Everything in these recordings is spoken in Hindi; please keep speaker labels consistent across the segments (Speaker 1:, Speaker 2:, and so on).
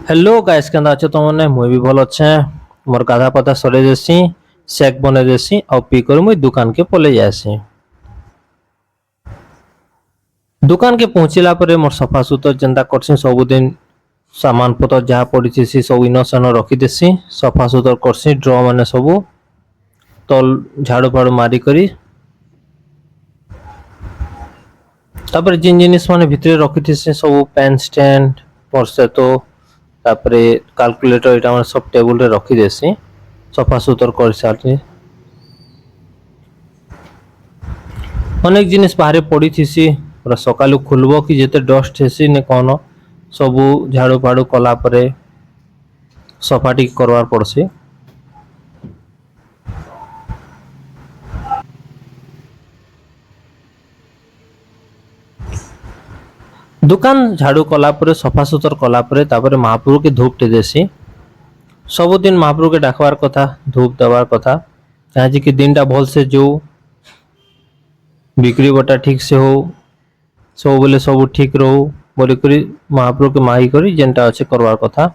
Speaker 1: हेलो गाइस केंदा अच्छे तुमने मुई भी भल अच्छे मोर गाधा पता सरे देसी शेक बने देसी और पी कर मुई दुकान के पले जासी। दुकान के पहुंचला पर मोर सफा सुतर जेंता करसी सबुदिन सामान पतर जहाँ पड़ी सब इन सेन रखी देसी सफा सुतर करसी ड्र माने सब तल झाड़ू फाड़ू मारी करी तापर जिन जिनिस माने भितरे रखी थी सब पेन स्टैंड पर्से तो तापरे कैलकुलेटर एटा माने सब टेबल रे रखी देसी सफा सुतर कर सारी अनेक जिनिस बाहर पड़ी थी पूरा सकालू खुलबो कि जेते डस्ट हेसी ने कौन सबू झाड़ू फाड़ू कला परे सफाटी करवार पड़सी। दुकान झाड़ू कला परे सफा सुतर कला परे तापरे महाप्रभु के धूप टे देसी सबुदिन महाप्रभु के डाकवार कथा धूप देवार कथा कहीं कि दिन टा भल से जो बिक्री बटा ठीक से हो सब बोले सब ठीक रहू बोली करी महाप्रभु के माही करी जेनटा अच्छे करवार कथा।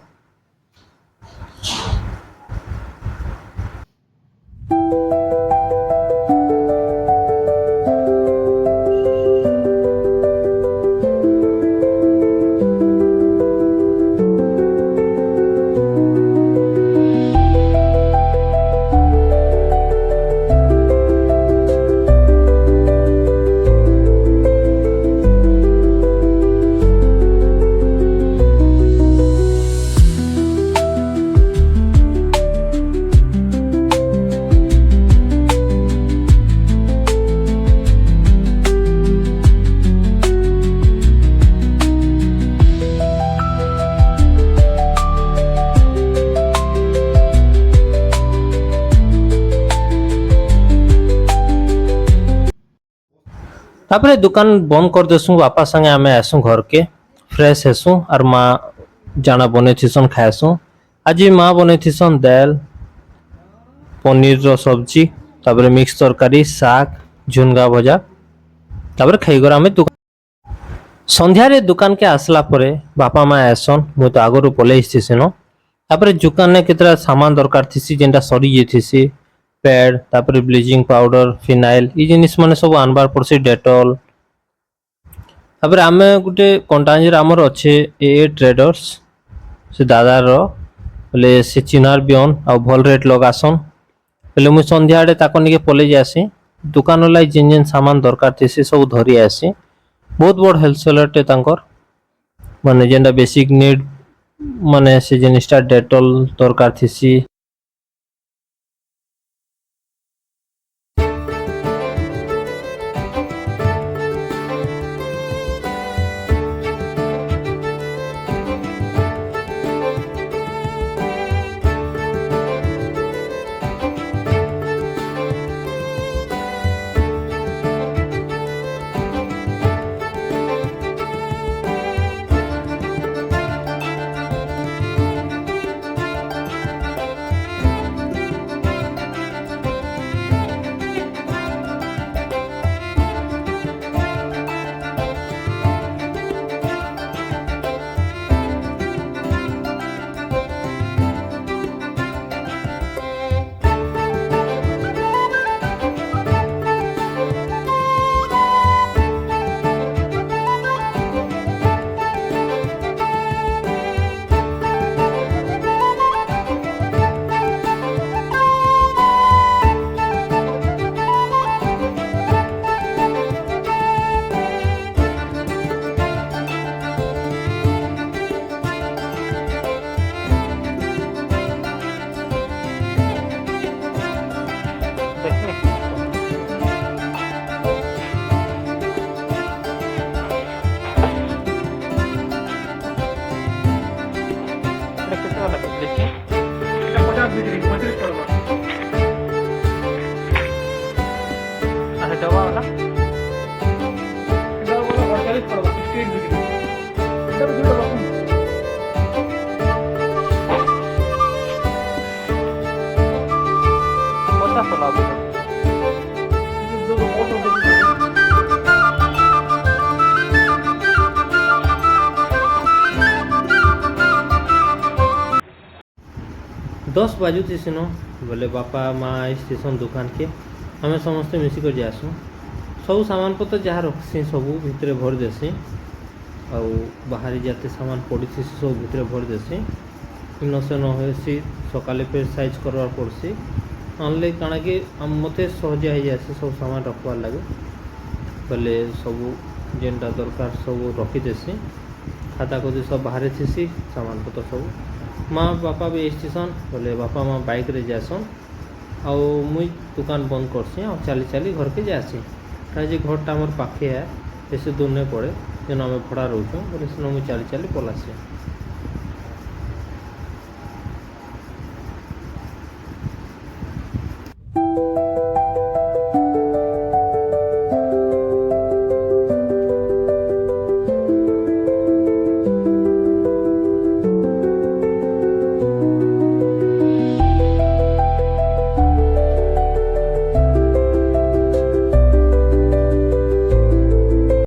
Speaker 1: तापरे दुकान बंद कर देसु बापा संगे आमे आसु घर के फ्रेश हेसु और माँ जाना बने थीसन खाएसु। आज माँ बने थीसन दाल पनीर रो सब्जी तापरे मिक्स तरकारी साग झुनगा भजा तापरे खाइगर आमे दुकान संध्या रे दुकान के आसला परे बापा माँ आसन मु तो आगरु पले आसीनो तापरे दुकान ने केतरा सामान दरकार थीसी जेंटा सरी जेथीसी पैड तापरे ब्लीचिंग पाउडर फिनाइल ई जिनिस माने सब आनबार पड़सी डेटॉल तापरे आमे गुटे कंटांजर आमर अच्छे ए ट्रेडर्स से दादा रो बोले से चिन्हार बियन आ भल रेट लगासन बोले मुई संध्या आडे ताको निके पले जासी दुकान लाई जिन जिन सामान दरकार थीसी सब धरी आसी बहुत बड़ होलसेलर टे तांकर माने जेंटा बेसिक नीड माने से जिनिसटा डेटॉल दरकार थीसी। 10 बाजुथी सिन बोले बापा माँ स्टेशन दुकान के आम समस्ते मिसिक जासु सब सामान पत्र जहाँ रखसी सब भितर भर देसी आउ बाहरी जाते सामान पड़ी सब भितर भर देसी इन से न होसी सकाले फिर साइज करवार पड़सी आनले काଣା कि मते सहज हो जाए सब सामान रखबार लगे बोले सब जेनटा दरकार सब रखीदेसी खाता खुदी सब बाहर थी सामान पत्र सब माँ बापा भी स्टेशन बोले बापा माँ बाइक रे जासन आउ मुई दुकान बंद करसी और चली चली घर के जासी कहीं घरटा आमर पाखे है बेसी दूर नहीं पड़े जेन आम भड़ा रोचुँ बोले सेन मुई चली चली पलासी।